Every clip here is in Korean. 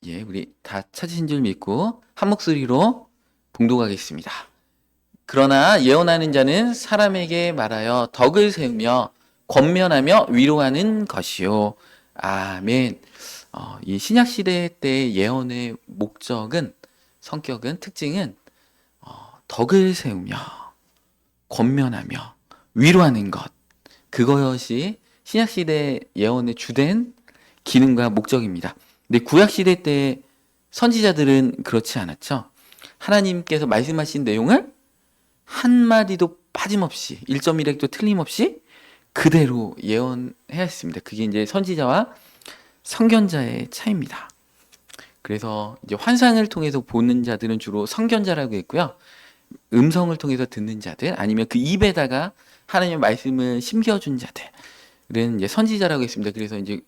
예, 우리 다 찾으신 줄 믿고 한 목소리로 봉독하겠습니다. 그러나 예언하는 자는 사람에게 말하여 덕을 세우며 권면하며 위로하는 것이요. 아멘. 이 신약 시대 때 예언의 목적은, 성격은, 특징은 덕을 세우며 권면하며 위로하는 것. 그것이 신약 시대 예언의 주된 기능과 목적입니다. 근데 구약 시대 때 선지자들은 그렇지 않았죠. 하나님께서 말씀하신 내용을 한마디도 빠짐없이 1.1획도 틀림없이 그대로 예언해야 했습니다. 그게 이제 선지자와 선견자의 차이입니다. 그래서 이제 환상을 통해서 보는 자들은 주로 선견자라고 했고요. 음성을 통해서 듣는 자들, 아니면 그 입에다가 하나님의 말씀을 심겨준 자들은 이제 선지자라고 했습니다. 그래서 이제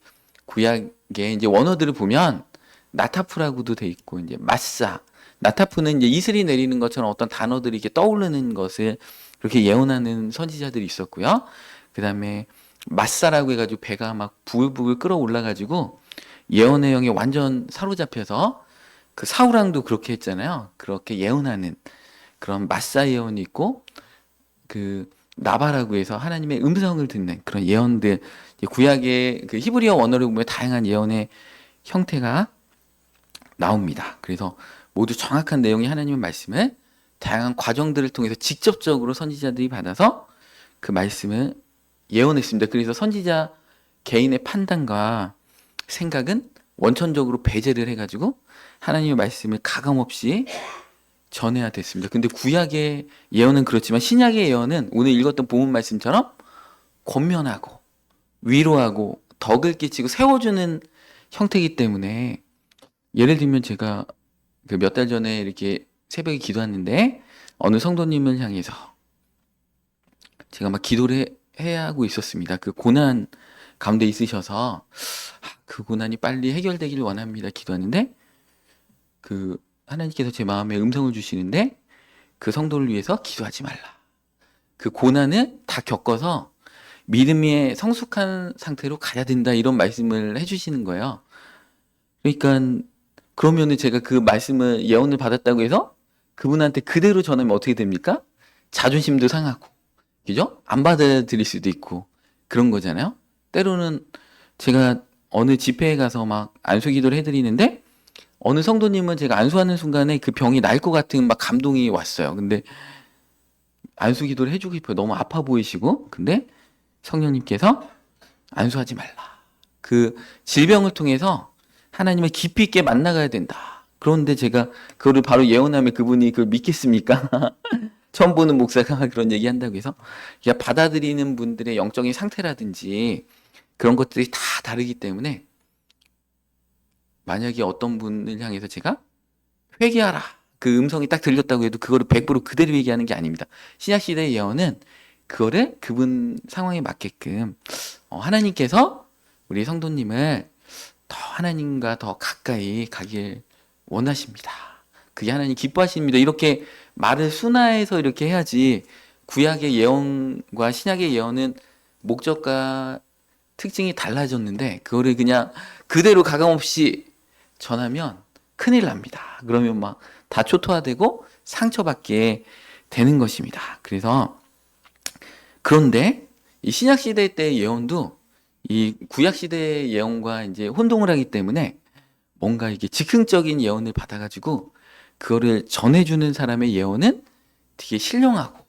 구약의 이제 원어들을 보면 나타프라고도 돼 있고, 이제 마사, 나타프는 이제 이슬이 내리는 것처럼 어떤 단어들이 이렇게 떠오르는 것을 그렇게 예언하는 선지자들이 있었고요. 그 다음에 마사라고 해가지고 배가 막 부글부글 끓어올라가지고 예언의 영에 완전 사로잡혀서, 그 사우랑도 그렇게 했잖아요. 그렇게 예언하는 그런 마사 예언이 있고, 그 나바라고 해서 하나님의 음성을 듣는 그런 예언들, 구약의 그 히브리어 원어를 보면 다양한 예언의 형태가 나옵니다. 그래서 모두 정확한 내용이 하나님의 말씀을 다양한 과정들을 통해서 직접적으로 선지자들이 받아서 그 말씀을 예언했습니다. 그래서 선지자 개인의 판단과 생각은 원천적으로 배제를 해가지고 하나님의 말씀을 가감없이 전해야 됐습니다. 근데 구약의 예언은 그렇지만 신약의 예언은 오늘 읽었던 본문 말씀처럼 권면하고 위로하고 덕을 끼치고 세워주는 형태이기 때문에, 예를 들면 제가 그 몇 달 전에 이렇게 새벽에 기도했는데 어느 성도님을 향해서 제가 막 기도를 해야 하고 있었습니다. 그 고난 가운데 있으셔서 그 고난이 빨리 해결되기를 원합니다. 기도하는데 그 하나님께서 제 마음에 음성을 주시는데 그 성도를 위해서 기도하지 말라. 그 고난을 다 겪어서 믿음의 성숙한 상태로 가야 된다, 이런 말씀을 해주시는 거예요. 그러니까 그러면은 제가 그 말씀을 예언을 받았다고 해서 그분한테 그대로 전하면 어떻게 됩니까? 자존심도 상하고, 그죠? 안 받아들일 수도 있고 그런 거잖아요. 때로는 제가 어느 집회에 가서 막 안수 기도를 해드리는데 어느 성도님은 제가 안수하는 순간에 그 병이 날 것 같은 막 감동이 왔어요. 근데 안수 기도를 해주고 싶어요. 너무 아파 보이시고. 근데 성령님께서 안수하지 말라. 그 질병을 통해서 하나님을 깊이 있게 만나가야 된다. 그런데 제가 그거를 바로 예언하면 그분이 그걸 믿겠습니까? 처음 보는 목사가 그런 얘기 한다고 해서, 그러니까 받아들이는 분들의 영적인 상태라든지 그런 것들이 다 다르기 때문에, 만약에 어떤 분을 향해서 제가 회개하라, 그 음성이 딱 들렸다고 해도 그거를 100% 그대로 얘기하는 게 아닙니다. 신약시대의 예언은 그거를 그분 상황에 맞게끔 하나님께서 우리 성도님을 더 하나님과 더 가까이 가길 원하십니다. 그게 하나님 기뻐하십니다. 이렇게 말을 순화해서 이렇게 해야지, 구약의 예언과 신약의 예언은 목적과 특징이 달라졌는데 그거를 그냥 그대로 가감없이 전하면 큰일 납니다. 그러면 막 다 초토화되고 상처받게 되는 것입니다. 그래서, 그런데 이 신약 시대 때의 예언도 이 구약 시대의 예언과 이제 혼동을 하기 때문에 뭔가 이게 즉흥적인 예언을 받아가지고 그거를 전해주는 사람의 예언은 되게 신령하고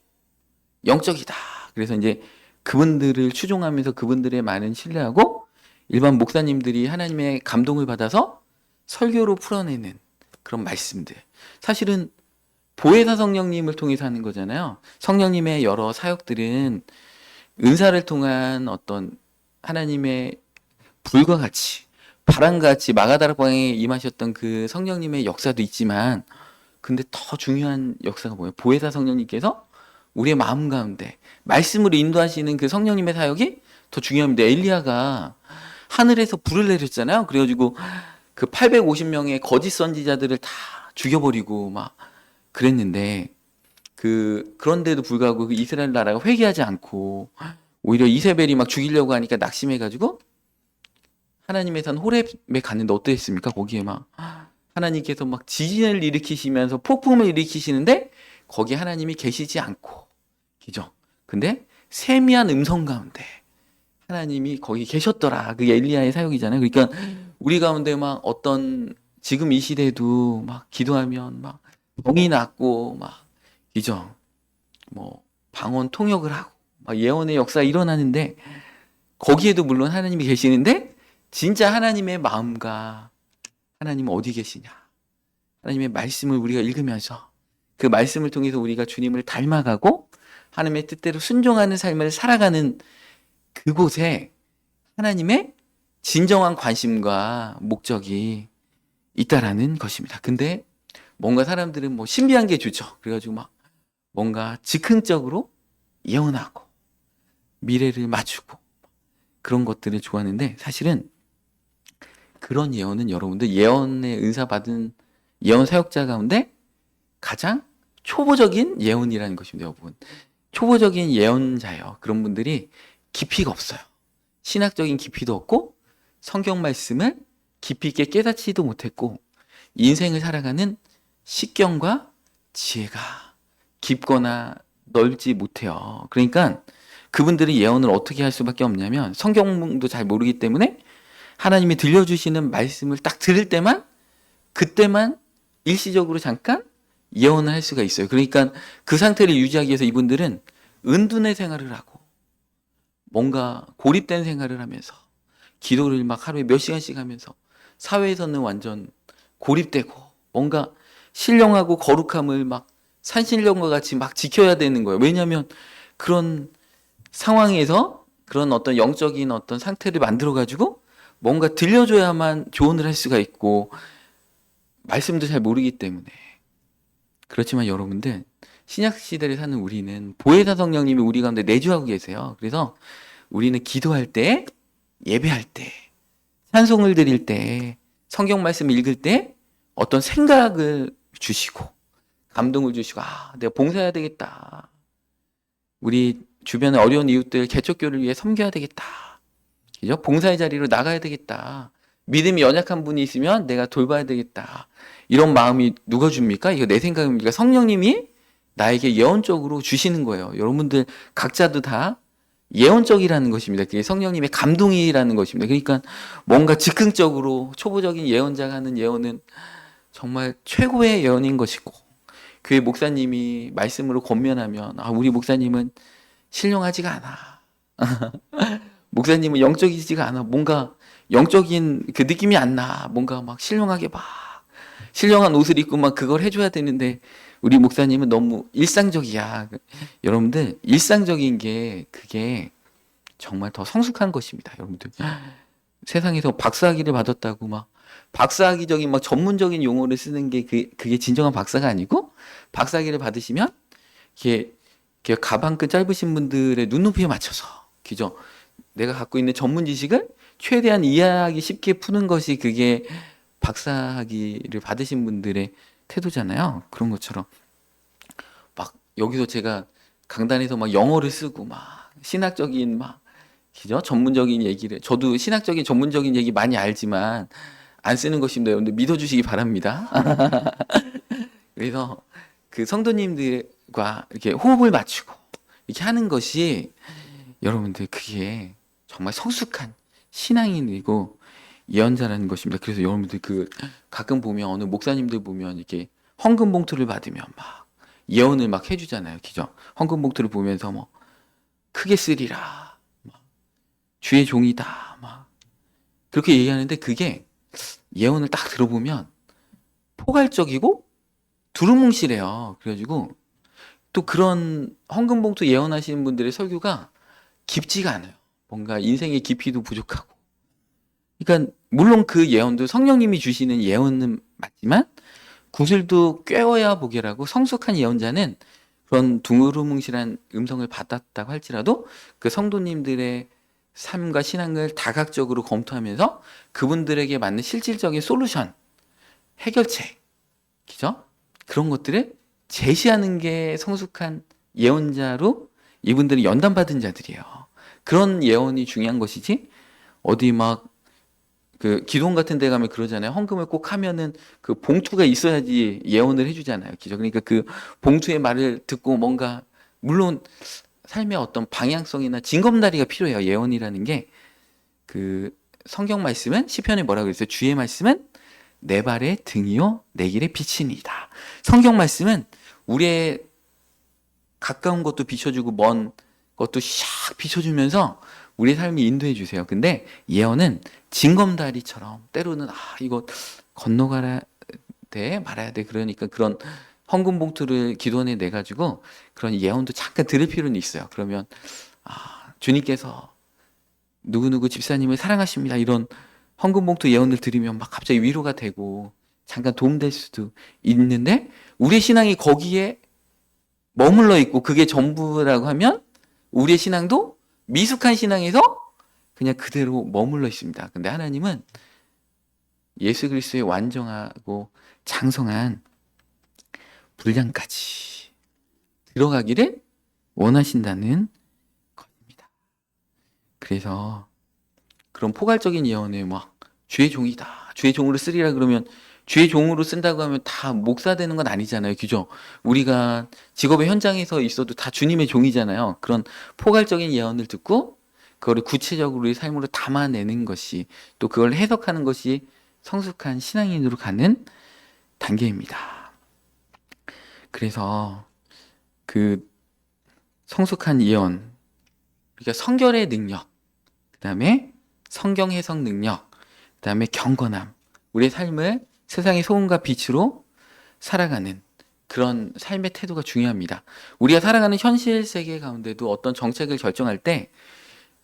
영적이다. 그래서 이제 그분들을 추종하면서 그분들의 많은 신뢰하고 일반 목사님들이 하나님의 감동을 받아서 설교로 풀어내는 그런 말씀들. 사실은 보혜사 성령님을 통해서 하는 거잖아요. 성령님의 여러 사역들은 은사를 통한 어떤 하나님의 불과 같이, 바람과 같이 마가다락방에 임하셨던 그 성령님의 역사도 있지만, 근데 더 중요한 역사가 뭐예요? 보혜사 성령님께서 우리의 마음 가운데 말씀으로 인도하시는 그 성령님의 사역이 더 중요합니다. 엘리야가 하늘에서 불을 내렸잖아요. 그래가지고 그 850명의 거짓 선지자들을 다 죽여버리고 막 그랬는데, 그런데도 불구하고 그 이스라엘 나라가 회개하지 않고 오히려 이세벨이 막 죽이려고 하니까 낙심해가지고 하나님의 산 호렙에 갔는데 어땠습니까? 거기에 막 하나님께서 막 지진을 일으키시면서 폭풍을 일으키시는데 거기 하나님이 계시지 않고, 그죠? 근데 세미한 음성 가운데 하나님이 거기 계셨더라. 그게 엘리야의 사역이잖아요. 그러니까 우리 가운데 막 어떤 지금 이 시대도 막 기도하면 막 병이 낫고 막, 그죠? 뭐 방언 통역을 하고 막 예언의 역사 일어나는데 거기에도 물론 하나님이 계시는데 진짜 하나님의 마음과 하나님은 어디 계시냐? 하나님의 말씀을 우리가 읽으면서 그 말씀을 통해서 우리가 주님을 닮아가고 하나님의 뜻대로 순종하는 삶을 살아가는 그곳에 하나님의 진정한 관심과 목적이 있다라는 것입니다. 근데 뭔가 사람들은 뭐 신비한 게 좋죠. 그래가지고 막 뭔가 즉흥적으로 예언하고 미래를 맞추고 그런 것들을 좋아하는데 사실은 그런 예언은 여러분들 예언의 은사 받은 예언 사역자 가운데 가장 초보적인 예언이라는 것입니다, 여러분. 초보적인 예언자예요. 그런 분들이 깊이가 없어요. 신학적인 깊이도 없고 성경 말씀을 깊이 있게 깨닫지도 못했고 인생을 살아가는 식견과 지혜가 깊거나 넓지 못해요. 그러니까 그분들은 예언을 어떻게 할 수밖에 없냐면 성경도 잘 모르기 때문에 하나님이 들려주시는 말씀을 딱 들을 때만 그때만 일시적으로 잠깐 예언을 할 수가 있어요. 그러니까 그 상태를 유지하기 위해서 이분들은 은둔의 생활을 하고 뭔가 고립된 생활을 하면서 기도를 막 하루에 몇 시간씩 하면서 사회에서는 완전 고립되고 뭔가 신령하고 거룩함을 막 산신령과 같이 막 지켜야 되는 거예요. 왜냐하면 그런 상황에서 그런 어떤 영적인 어떤 상태를 만들어 가지고 뭔가 들려줘야만 조언을 할 수가 있고 말씀도 잘 모르기 때문에. 그렇지만 여러분들 신약 시대를 사는 우리는 보혜사 성령님이 우리 가운데 내주하고 계세요. 그래서 우리는 기도할 때, 예배할 때, 찬송을 드릴 때, 성경 말씀 읽을 때 어떤 생각을 주시고 감동을 주시고 내가 봉사해야 되겠다. 우리 주변에 어려운 이웃들 개척교를 위해 섬겨야 되겠다. 그죠? 봉사의 자리로 나가야 되겠다. 믿음이 연약한 분이 있으면 내가 돌봐야 되겠다. 이런 마음이 누가 줍니까? 이거 내 생각입니까? 성령님이 나에게 예언적으로 주시는 거예요. 여러분들 각자도 다 예언적이라는 것입니다. 그게 성령님의 감동이라는 것입니다. 그러니까 뭔가 즉흥적으로 초보적인 예언자가 하는 예언은 정말 최고의 예언인 것이고 교회 목사님이 말씀으로 권면하면 우리 목사님은 신령하지가 않아. 목사님은 영적이지가 않아. 뭔가 영적인 그 느낌이 안 나. 뭔가 막 신령하게 막 신령한 옷을 입고 막 그걸 해줘야 되는데 우리 목사님은 너무 일상적이야. 여러분들 일상적인 게 그게 정말 더 성숙한 것입니다. 여러분들 세상에서 박사학위를 받았다고 막 박사학위적인 막 전문적인 용어를 쓰는 게 그게 진정한 박사가 아니고 박사학위를 받으시면 이게 가방끈 짧으신 분들의 눈높이에 맞춰서 그죠? 내가 갖고 있는 전문 지식을 최대한 이해하기 쉽게 푸는 것이 그게 박사학위를 받으신 분들의 태도잖아요. 그런 것처럼 막 여기서 제가 강단에서 막 영어를 쓰고 막 신학적인 막 그죠? 전문적인 얘기를 저도 신학적인 전문적인 얘기 많이 알지만 안 쓰는 것입니다. 여러분들 믿어주시기 바랍니다. 그래서 그 성도님들과 이렇게 호흡을 맞추고 이렇게 하는 것이 여러분들 그게 정말 성숙한 신앙인이고 예언자라는 것입니다. 그래서 여러분들 그 가끔 보면 어느 목사님들 보면 이렇게 헌금 봉투를 받으면 막 예언을 막 해주잖아요. 그죠? 헌금 봉투를 보면서 뭐 크게 쓰리라, 막 주의 종이다, 막 그렇게 얘기하는데 그게 예언을 딱 들어보면 포괄적이고 두루뭉실해요. 그래가지고 또 그런 헌금 봉투 예언하시는 분들의 설교가 깊지가 않아요. 뭔가 인생의 깊이도 부족하고. 그러니까 물론 그 예언도 성령님이 주시는 예언은 맞지만 구슬도 꿰어야 보게라고 성숙한 예언자는 그런 두루뭉실한 음성을 받았다고 할지라도 그 성도님들의 삶과 신앙을 다각적으로 검토하면서 그분들에게 맞는 실질적인 솔루션, 해결책, 그죠? 그런 것들을 제시하는 게 성숙한 예언자로 이분들은 연단받은 자들이에요. 그런 예언이 중요한 것이지 어디 막 그 기도원 같은 데 가면 그러잖아요. 헌금을 꼭 하면은 그 봉투가 있어야지 예언을 해주잖아요. 그죠? 그러니까 그 봉투의 말을 듣고 뭔가 물론 삶의 어떤 방향성이나 징검다리가 필요해요. 예언이라는 게 그 성경 말씀은 시편에 뭐라고 그랬어요? 주의 말씀은 내 발의 등이요 내 길의 빛이니이다. 성경 말씀은 우리의 가까운 것도 비춰주고 먼 것도 샥 비춰주면서 우리의 삶을 인도해 주세요. 근데 예언은 징검다리처럼 때로는 이거 건너가야 돼 말아야 돼 그러니까 그런 헌금 봉투를 기도원에 내 가지고 그런 예언도 잠깐 들을 필요는 있어요. 그러면 주님께서 누구누구 집사님을 사랑하십니다. 이런 헌금 봉투 예언을 들으면 막 갑자기 위로가 되고 잠깐 도움될 수도 있는데 우리의 신앙이 거기에 머물러 있고 그게 전부라고 하면 우리의 신앙도 미숙한 신앙에서 그냥 그대로 머물러 있습니다. 근데 하나님은 예수 그리스도의 완전하고 장성한 분량까지 들어가기를 원하신다는 것입니다. 그래서 그런 포괄적인 예언에 막 주의 종이다. 주의 종으로 쓰리라 그러면 주의 종으로 쓴다고 하면 다 목사 되는 건 아니잖아요. 그죠? 우리가 직업의 현장에서 있어도 다 주님의 종이잖아요. 그런 포괄적인 예언을 듣고 그거를 구체적으로 우리 삶으로 담아내는 것이 또 그걸 해석하는 것이 성숙한 신앙인으로 가는 단계입니다. 그래서 그 성숙한 예언, 그러니까 성결의 능력, 그 다음에 성경 해석 능력, 그 다음에 경건함, 우리의 삶을 세상의 소금과 빛으로 살아가는 그런 삶의 태도가 중요합니다. 우리가 살아가는 현실 세계 가운데도 어떤 정책을 결정할 때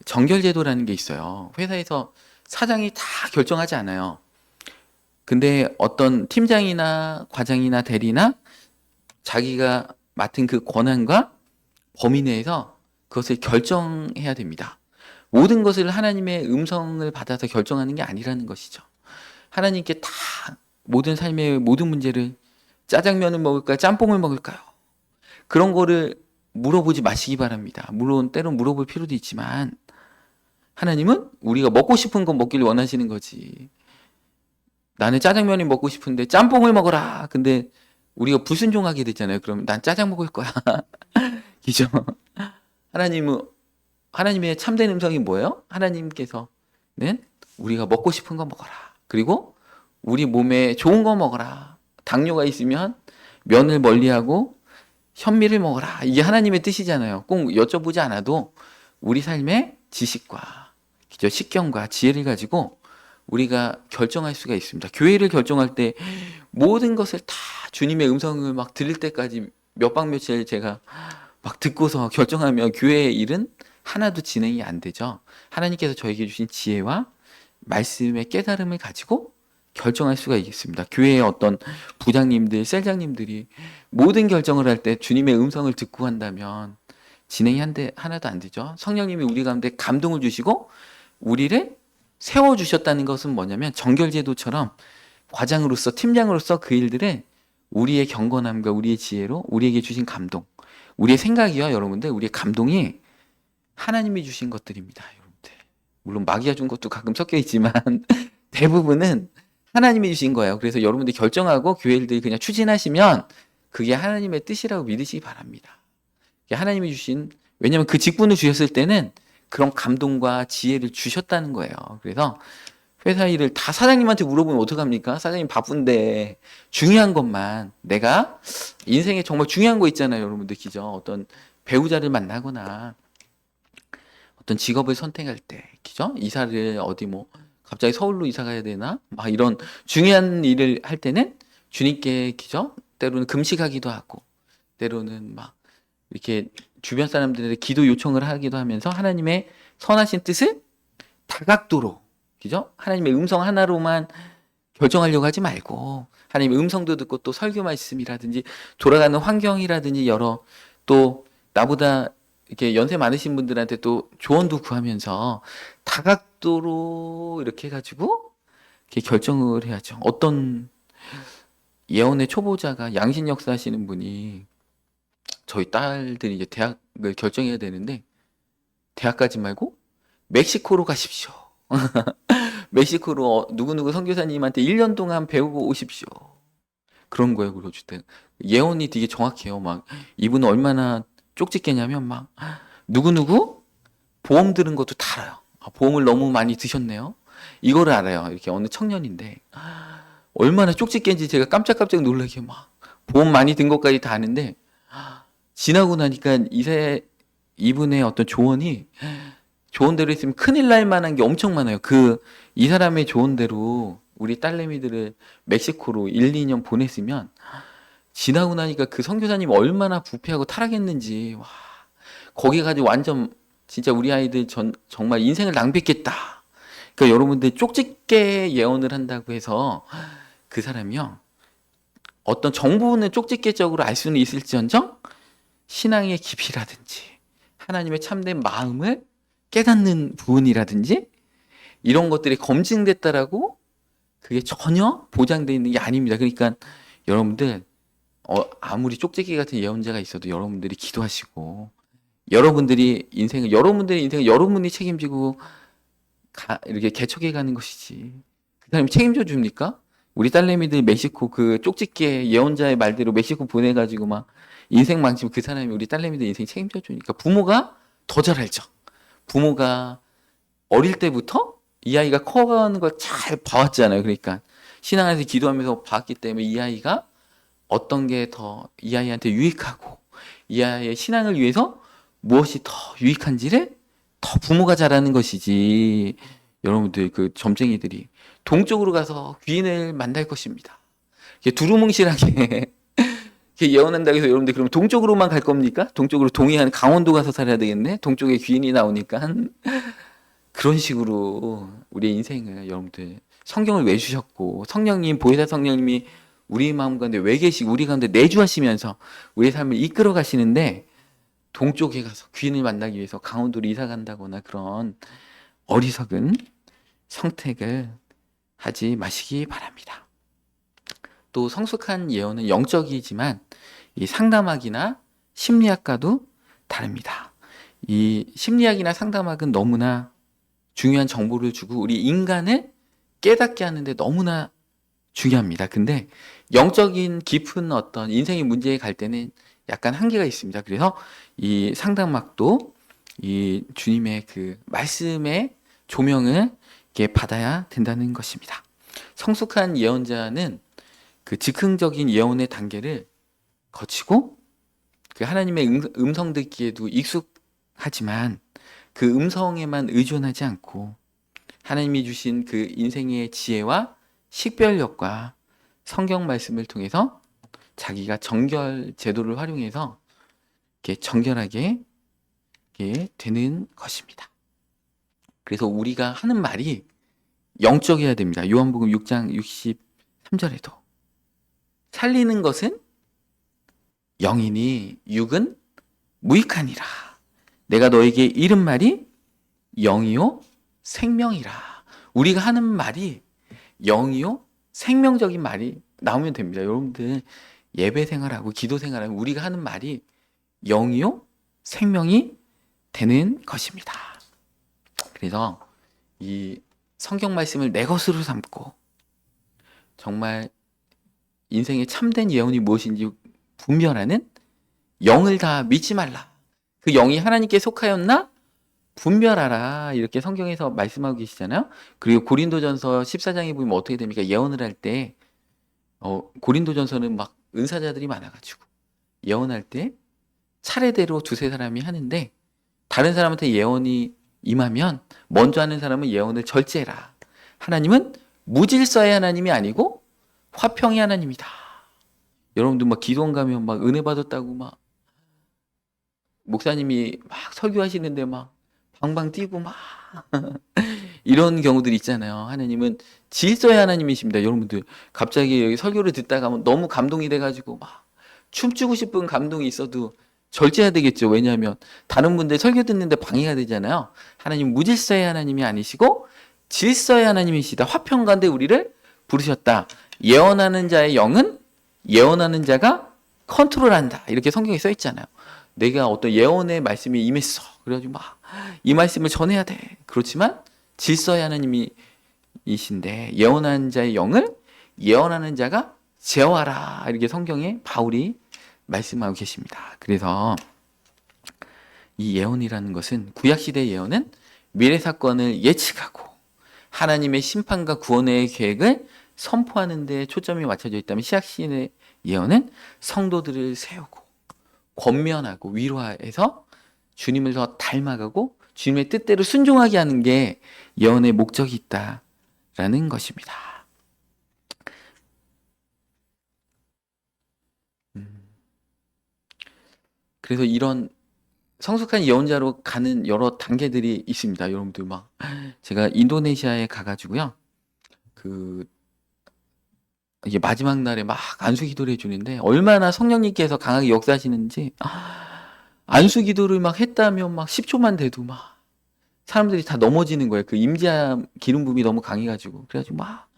정결제도라는 게 있어요. 회사에서 사장이 다 결정하지 않아요. 근데 어떤 팀장이나 과장이나 대리나 자기가 맡은 그 권한과 범위 내에서 그것을 결정해야 됩니다. 모든 것을 하나님의 음성을 받아서 결정하는 게 아니라는 것이죠. 하나님께 다 모든 삶의 모든 문제를 짜장면을 먹을까요? 짬뽕을 먹을까요? 그런 거를 물어보지 마시기 바랍니다. 물론 때론 물어볼 필요도 있지만 하나님은 우리가 먹고 싶은 거 먹기를 원하시는 거지. 나는 짜장면이 먹고 싶은데 짬뽕을 먹어라. 근데 우리가 불순종하게 되잖아요. 그럼 난 짜장 먹을 거야. 그죠? 하나님의 참된 음성이 뭐예요? 하나님께서는 우리가 먹고 싶은 거 먹어라. 그리고 우리 몸에 좋은 거 먹어라. 당뇨가 있으면 면을 멀리하고 현미를 먹어라. 이게 하나님의 뜻이잖아요. 꼭 여쭤보지 않아도 우리 삶의 지식과 식견과 지혜를 가지고 우리가 결정할 수가 있습니다. 교회를 결정할 때 모든 것을 다 주님의 음성을 막 들을 때까지 몇 박 며칠 제가 막 듣고서 결정하면 교회의 일은 하나도 진행이 안 되죠. 하나님께서 저에게 주신 지혜와 말씀의 깨달음을 가지고 결정할 수가 있습니다. 교회의 어떤 부장님들, 셀장님들이 모든 결정을 할 때 주님의 음성을 듣고 한다면 진행이 하나도 안 되죠. 성령님이 우리 가운데 감동을 주시고 우리를 세워주셨다는 것은 뭐냐면 정결제도처럼 과장으로서 팀장으로서 그 일들을 우리의 경건함과 우리의 지혜로 우리에게 주신 감동, 우리의 생각이요 여러분들, 우리의 감동이 하나님이 주신 것들입니다. 여러분들. 물론 마귀가 준 것도 가끔 섞여 있지만 대부분은 하나님이 주신 거예요. 그래서 여러분들이 결정하고 교회 일들이 그냥 추진하시면 그게 하나님의 뜻이라고 믿으시기 바랍니다. 하나님이 주신, 왜냐하면 그 직분을 주셨을 때는 그런 감동과 지혜를 주셨다는 거예요. 그래서 회사 일을 다 사장님한테 물어보면 어떡합니까? 사장님 바쁜데 중요한 것만, 내가 인생에 정말 중요한 거 있잖아요. 여러분들 기죠? 어떤 배우자를 만나거나 어떤 직업을 선택할 때, 그죠? 이사를 어디 갑자기 서울로 이사 가야 되나? 막 이런 중요한 일을 할 때는 주님께, 그죠? 때로는 금식하기도 하고, 때로는 막 이렇게 주변 사람들에게 기도 요청을 하기도 하면서 하나님의 선하신 뜻을 다각도로, 그죠? 하나님의 음성 하나로만 결정하려고 하지 말고 하나님의 음성도 듣고 또 설교 말씀이라든지 돌아가는 환경이라든지 여러 또 나보다 이렇게 연세 많으신 분들한테 또 조언도 구하면서 다각도로 이렇게 해가지고 이렇게 결정을 해야죠. 어떤 예언의 초보자가 양신 역사 하시는 분이 저희 딸들이 이제 대학을 결정해야 되는데 대학 가지 말고 멕시코로 가십시오. 멕시코로 누구누구 선교사님한테 1년 동안 배우고 오십시오. 그런 거예요. 그리고 주택 예언이 되게 정확해요. 막 이분은 얼마나 쪽집게냐면 막 누구누구 보험 들은 것도 다 알아요. 아, 보험을 너무 많이 드셨네요. 이거를 알아요. 이렇게 어느 청년인데 얼마나 쪽집게인지 제가 깜짝깜짝 놀라게 막 보험 많이 든 것까지 다 아는데 지나고 나니까 이분의 어떤 조언이 조언대로 했으면 큰일 날 만한 게 엄청 많아요. 이 사람의 조언대로 우리 딸내미들을 멕시코로 1, 2년 보냈으면 지나고 나니까 그 선교사님 얼마나 부패하고 타락했는지 와, 거기 가지고 완전 진짜 우리 아이들 정말 인생을 낭비했겠다. 그러니까 여러분들 쪽집게 예언을 한다고 해서 그 사람이요 어떤 정보는 쪽집게적으로 알 수는 있을지언정 신앙의 깊이라든지 하나님의 참된 마음을 깨닫는 부분이라든지 이런 것들이 검증됐다라고 그게 전혀 보장되어 있는 게 아닙니다. 그러니까 여러분들 아무리 쪽집기 같은 예언자가 있어도 여러분들이 기도하시고 여러분들의 인생을 여러분이 책임지고 이렇게 개척해 가는 것이지 그 사람이 책임져 줍니까? 우리 딸내미들 멕시코 그 쪽집게 예언자의 말대로 멕시코 보내가지고 막 인생 망치면 그 사람이 우리 딸내미들 인생 책임져 주니까 부모가 더 잘 알죠. 부모가 어릴 때부터 이 아이가 커가는 걸 잘 봐왔잖아요. 그러니까 신앙 안에서 기도하면서 봤기 때문에 이 아이가 어떤 게 더 이 아이한테 유익하고 이 아이의 신앙을 위해서 무엇이 더 유익한지를 더 부모가 잘하는 것이지 여러분들 그 점쟁이들이 동쪽으로 가서 귀인을 만날 것입니다. 두루뭉실하게 예언한다고 해서 여러분들 그럼 동쪽으로만 갈 겁니까? 동쪽으로 동해안 강원도 가서 살아야 되겠네? 동쪽에 귀인이 나오니까 그런 식으로 우리의 인생을 여러분들 성경을 왜 주셨고 성령님 보혜사 성령님이 우리 마음 가운데 왜 계시고 우리 가운데 내주하시면서 우리의 삶을 이끌어 가시는데 동쪽에 가서 귀인을 만나기 위해서 강원도로 이사 간다거나 그런 어리석은 선택을 하지 마시기 바랍니다. 또 성숙한 예언은 영적이지만 이 상담학이나 심리학과도 다릅니다. 이 심리학이나 상담학은 너무나 중요한 정보를 주고 우리 인간을 깨닫게 하는데 너무나 중요합니다. 근데 영적인 깊은 어떤 인생의 문제에 갈 때는 약간 한계가 있습니다. 그래서 이 상담학도 이 주님의 그 말씀의 조명을 이렇게 받아야 된다는 것입니다. 성숙한 예언자는 그 즉흥적인 예언의 단계를 거치고 그 하나님의 음성 듣기에도 익숙하지만 그 음성에만 의존하지 않고 하나님이 주신 그 인생의 지혜와 식별력과 성경 말씀을 통해서 자기가 정결 제도를 활용해서 이렇게 정결하게 이렇게 되는 것입니다. 그래서 우리가 하는 말이 영적이어야 됩니다. 요한복음 6장 63절에도 살리는 것은 영이니 육은 무익하니라. 내가 너에게 이른 말이 영이요 생명이라. 우리가 하는 말이 영이요 생명적인 말이 나오면 됩니다. 여러분들 예배 생활하고 기도 생활하면 우리가 하는 말이 영이요 생명이 되는 것입니다. 그래서 이 성경 말씀을 내 것으로 삼고 정말 인생의 참된 예언이 무엇인지 분별하는 영을 다 믿지 말라. 그 영이 하나님께 속하였나? 분별하라. 이렇게 성경에서 말씀하고 계시잖아요. 그리고 고린도전서 14장에 보면 어떻게 됩니까? 예언을 할 때 고린도전서는 막 은사자들이 많아가지고 예언할 때 차례대로 두세 사람이 하는데 다른 사람한테 예언이 임하면 먼저 하는 사람은 예언을 절제해라. 하나님은 무질서의 하나님이 아니고 화평의 하나님이다. 여러분들 막 기도원 가면 막 은혜 받았다고 막 목사님이 막 설교하시는데 막 방방 뛰고 막 이런 경우들 있잖아요. 하나님은 질서의 하나님이십니다. 여러분들 갑자기 여기 설교를 듣다가 너무 감동이 돼가지고 막 춤추고 싶은 감동이 있어도 절제해야 되겠죠. 왜냐하면 다른 분들 설교 듣는데 방해가 되잖아요. 하나님 무질서의 하나님이 아니시고 질서의 하나님이시다. 화평 가운데 우리를 부르셨다. 예언하는 자의 영은 예언하는 자가 컨트롤한다. 이렇게 성경에 써 있잖아요. 내가 어떤 예언의 말씀이 임했어. 그래가지고 막 이 말씀을 전해야 돼. 그렇지만 질서의 하나님이 이신데 예언한 자의 영을 예언하는 자가 제어하라 이렇게 성경에 바울이 말씀하고 계십니다. 그래서 이 예언이라는 것은 구약시대의 예언은 미래 사건을 예측하고 하나님의 심판과 구원의 계획을 선포하는 데 초점이 맞춰져 있다면 신약시대의 예언은 성도들을 세우고 권면하고 위로해서 주님을 더 닮아가고 주님의 뜻대로 순종하게 하는 게 예언의 목적이 있다라는 것입니다. 그래서 이런 성숙한 예언자로 가는 여러 단계들이 있습니다. 여러분들 막 제가 인도네시아에 가가지고요. 그 이게 마지막 날에 막 안수 기도를 해주는데 얼마나 성령님께서 강하게 역사하시는지 안수 기도를 막 했다면 막 10초만 돼도 막 사람들이 다 넘어지는 거예요. 그 임재한 기름 부음이 너무 강해가지고 그래가지고 막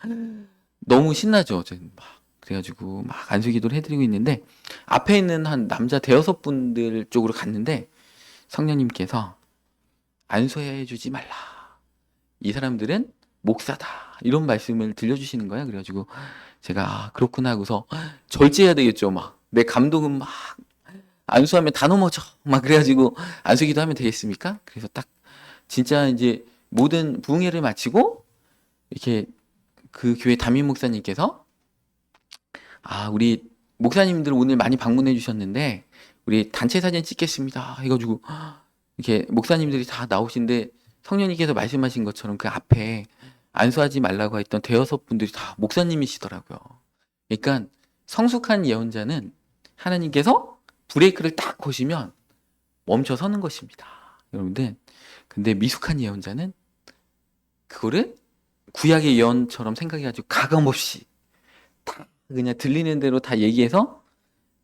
너무 신나죠. 저는 막 그래가지고 막 안수 기도를 해드리고 있는데 앞에 있는 한 남자 대여섯 분들 쪽으로 갔는데 성령님께서 안수해주지 말라. 이 사람들은 목사다. 이런 말씀을 들려주시는 거야. 그래가지고 제가 그렇구나 하고서 절제해야 되겠죠. 막 내 감독은 막 안수하면 다 넘어져. 막 그래가지고 안수기도 하면 되겠습니까? 그래서 딱 진짜 이제 모든 부흥회를 마치고 이렇게 그 교회 담임 목사님께서 우리 목사님들 오늘 많이 방문해 주셨는데 우리 단체 사진 찍겠습니다. 해가지고 이렇게 목사님들이 다 나오신데 성령님께서 말씀하신 것처럼 그 앞에 안수하지 말라고 했던 대여섯 분들이 다 목사님이시더라고요. 그러니까 성숙한 예언자는 하나님께서 브레이크를 딱 거시면 멈춰 서는 것입니다. 여러분들, 근데 미숙한 예언자는 그거를 구약의 예언처럼 생각해가지고 가감없이 다 그냥 들리는 대로 다 얘기해서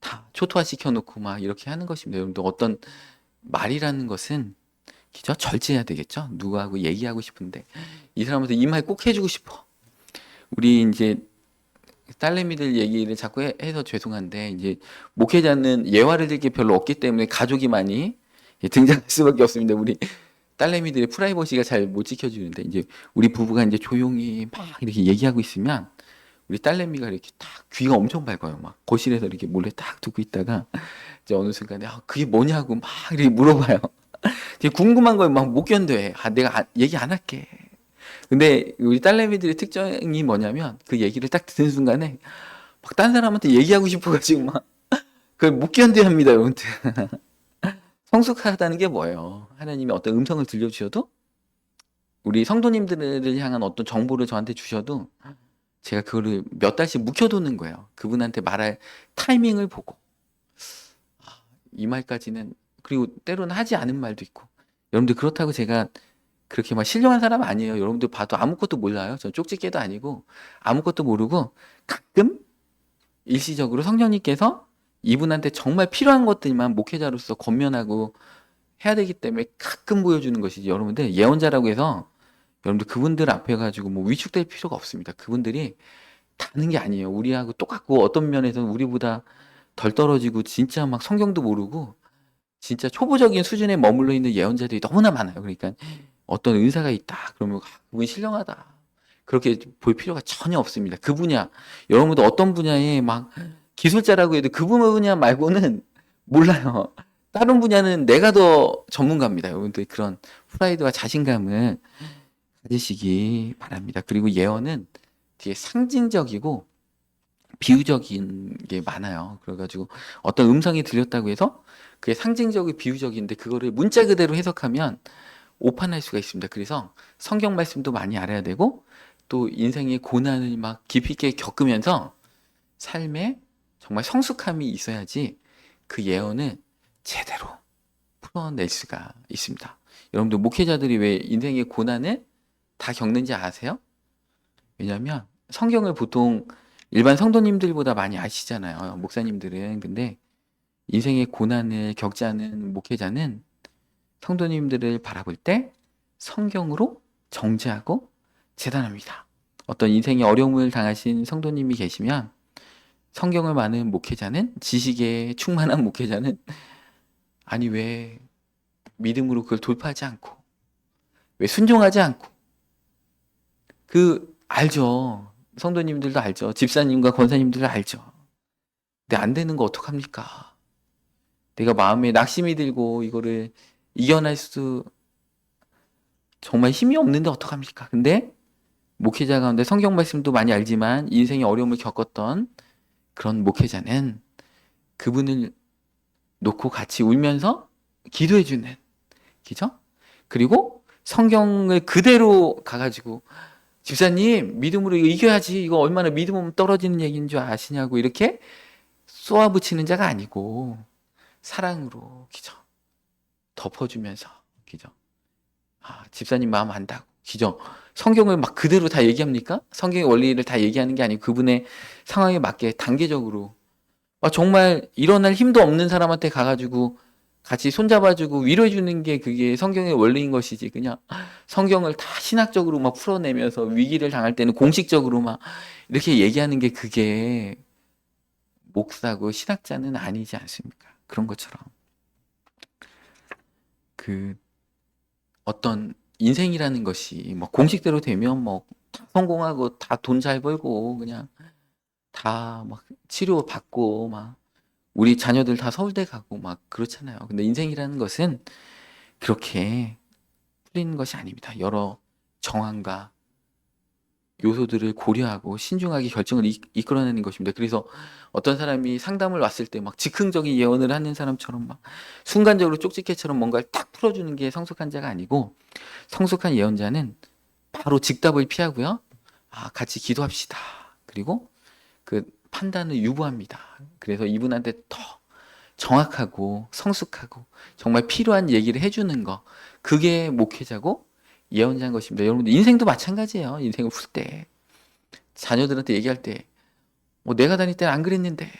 다 초토화시켜 놓고 막 이렇게 하는 것입니다. 여러분들 어떤 말이라는 것은 그죠? 절제해야 되겠죠? 누구하고 얘기하고 싶은데 이 사람한테 이 말 꼭 해주고 싶어. 우리 이제 딸내미들 얘기를 자꾸 해서 죄송한데 이제 목회자는 예화를 들 게 별로 없기 때문에 가족이 많이 등장할 수밖에 없습니다. 우리 딸내미들의 프라이버시가 잘 못 지켜주는데 이제 우리 부부가 이제 조용히 막 이렇게 얘기하고 있으면 우리 딸내미가 이렇게 딱 귀가 엄청 밝아요. 막 거실에서 이렇게 몰래 딱 듣고 있다가 이제 어느 순간에 그게 뭐냐고 막 이렇게 물어봐요. 되게 궁금한 걸 막 못 견뎌해. 내가 얘기 안 할게. 근데 우리 딸내미들의 특징이 뭐냐면 그 얘기를 딱 듣는 순간에 막 딴 사람한테 얘기하고 싶어가지고 막 그걸 못 견뎌합니다, 여러분들. 성숙하다는 게 뭐예요? 하나님이 어떤 음성을 들려주셔도 우리 성도님들을 향한 어떤 정보를 저한테 주셔도 제가 그거를 몇 달씩 묵혀두는 거예요. 그분한테 말할 타이밍을 보고 이 말까지는 그리고 때로는 하지 않은 말도 있고 여러분들 그렇다고 제가 그렇게 막 신령한 사람 아니에요. 여러분들 봐도 아무것도 몰라요. 전 쪽집게도 아니고 아무것도 모르고 가끔 일시적으로 성령님께서 이분한테 정말 필요한 것들만 목회자로서 권면하고 해야 되기 때문에 가끔 보여주는 것이지. 여러분들 예언자라고 해서 여러분들 그분들 앞에 가지고 뭐 위축될 필요가 없습니다. 그분들이 다는 게 아니에요. 우리하고 똑같고 어떤 면에서는 우리보다 덜 떨어지고 진짜 막 성경도 모르고 진짜 초보적인 수준에 머물러 있는 예언자들이 너무나 많아요. 그러니까 어떤 은사가 있다. 그러면 그분이 신령하다. 그렇게 볼 필요가 전혀 없습니다. 그 분야, 여러분도 어떤 분야에 막 기술자라고 해도 그 분야 말고는 몰라요. 다른 분야는 내가 더 전문가입니다. 여러분들 그런 프라이드와 자신감을 가지시기 바랍니다. 그리고 예언은 되게 상징적이고 비유적인 게 많아요. 그래가지고 어떤 음성이 들렸다고 해서 그게 상징적이고 비유적인데 그거를 문자 그대로 해석하면 오판할 수가 있습니다. 그래서 성경 말씀도 많이 알아야 되고 또 인생의 고난을 막 깊이 있게 겪으면서 삶에 정말 성숙함이 있어야지 그 예언을 제대로 풀어낼 수가 있습니다. 여러분들 목회자들이 왜 인생의 고난을 다 겪는지 아세요? 왜냐하면 성경을 보통 일반 성도님들보다 많이 아시잖아요. 목사님들은. 근데 인생의 고난을 겪지 않은 목회자는 성도님들을 바라볼 때 성경으로 정죄하고 재단합니다. 어떤 인생의 어려움을 당하신 성도님이 계시면 성경을 많은 목회자는 지식에 충만한 목회자는 아니 왜 믿음으로 그걸 돌파하지 않고 왜 순종하지 않고 그 알죠. 성도님들도 알죠. 집사님과 권사님들도 알죠. 근데 안 되는 거 어떡합니까? 내가 마음에 낙심이 들고 이거를 이겨낼 수 정말 힘이 없는데 어떡합니까? 근데 목회자 가운데 성경 말씀도 많이 알지만 인생의 어려움을 겪었던 그런 목회자는 그분을 놓고 같이 울면서 기도해주는, 그죠? 그리고 성경을 그대로 가가지고 집사님 믿음으로 이거 이겨야지, 이거 얼마나 믿음 없으면 떨어지는 얘기인 줄 아시냐고 이렇게 쏘아붙이는 자가 아니고 사랑으로, 그죠? 덮어주면서, 그죠? 아, 집사님 마음 안다고, 그죠? 성경을 막 그대로 다 얘기합니까? 성경의 원리를 다 얘기하는 게 아니고 그분의 상황에 맞게 단계적으로, 정말 일어날 힘도 없는 사람한테 가가지고 같이 손잡아주고 위로해주는 게 그게 성경의 원리인 것이지, 그냥 성경을 다 신학적으로 막 풀어내면서 위기를 당할 때는 공식적으로 막 이렇게 얘기하는 게 그게 목사고 신학자는 아니지 않습니까? 그런 것처럼 그 어떤 인생이라는 것이 뭐 공식대로 되면 뭐 다 성공하고 다 돈 잘 벌고 그냥 다 막 치료 받고 막 우리 자녀들 다 서울대 가고 막 그렇잖아요. 근데 인생이라는 것은 그렇게 풀리는 것이 아닙니다. 여러 정황과 요소들을 고려하고 신중하게 결정을 이끌어내는 것입니다. 그래서 어떤 사람이 상담을 왔을 때 막 즉흥적인 예언을 하는 사람처럼 막 순간적으로 쪽집게처럼 뭔가를 딱 풀어주는 게 성숙한 자가 아니고, 성숙한 예언자는 바로 즉답을 피하고요. 아, 같이 기도합시다. 그리고 그 판단을 유보합니다. 그래서 이분한테 더 정확하고 성숙하고 정말 필요한 얘기를 해주는 거, 그게 목회자고 예언자인 것입니다. 여러분들 인생도 마찬가지예요. 인생을 풀 때 자녀들한테 얘기할 때 내가 다닐 때는 안 그랬는데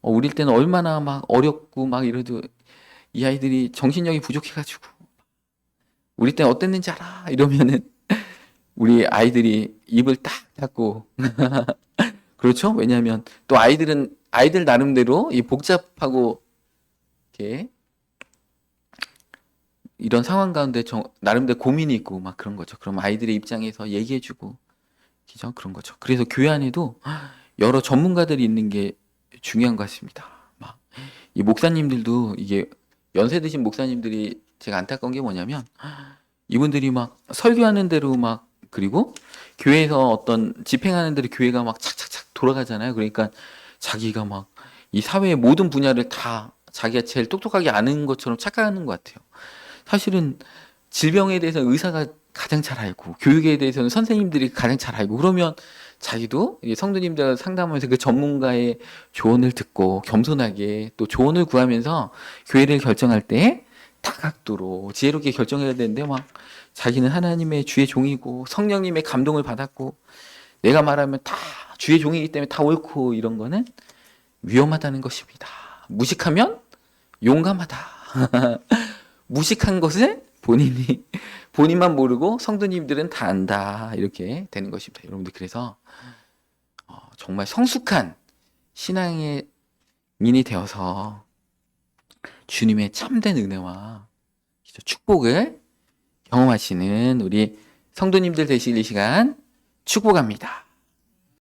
우리 때는 얼마나 막 어렵고 막 이래도 이 아이들이 정신력이 부족해가지고 우리 때는 어땠는지 알아 이러면은 우리 아이들이 입을 딱 닫고 그렇죠? 왜냐하면 또 아이들은 아이들 나름대로 이 복잡하고 이렇게 이런 상황 가운데 나름대로 고민이 있고 막 그런 거죠. 그럼 아이들의 입장에서 얘기해주고, 그죠? 그런 거죠. 그래서 교회 안에도 여러 전문가들이 있는 게 중요한 것 같습니다. 막 이 목사님들도 이게 연세 드신 목사님들이 제가 안타까운 게 뭐냐면 이분들이 막 설교하는 대로 막, 그리고 교회에서 어떤 집행하는 대로 교회가 막 착착착 돌아가잖아요. 그러니까 자기가 막 이 사회의 모든 분야를 다 자기가 제일 똑똑하게 아는 것처럼 착각하는 것 같아요. 사실은 질병에 대해서는 의사가 가장 잘 알고 교육에 대해서는 선생님들이 가장 잘 알고, 그러면 자기도 성도님들 상담하면서 그 전문가의 조언을 듣고 겸손하게 또 조언을 구하면서 교회를 결정할 때 다각도로 지혜롭게 결정해야 되는데 막 자기는 하나님의 주의 종이고 성령님의 감동을 받았고 내가 말하면 다 주의 종이기 때문에 다 옳고, 이런 거는 위험하다는 것입니다. 무식하면 용감하다. 무식한 것을 본인만 모르고 성도님들은 다 안다, 이렇게 되는 것입니다. 여러분들, 그래서 정말 성숙한 신앙의 민이 되어서 주님의 참된 은혜와 축복을 경험하시는 우리 성도님들 되실 이 시간 축복합니다.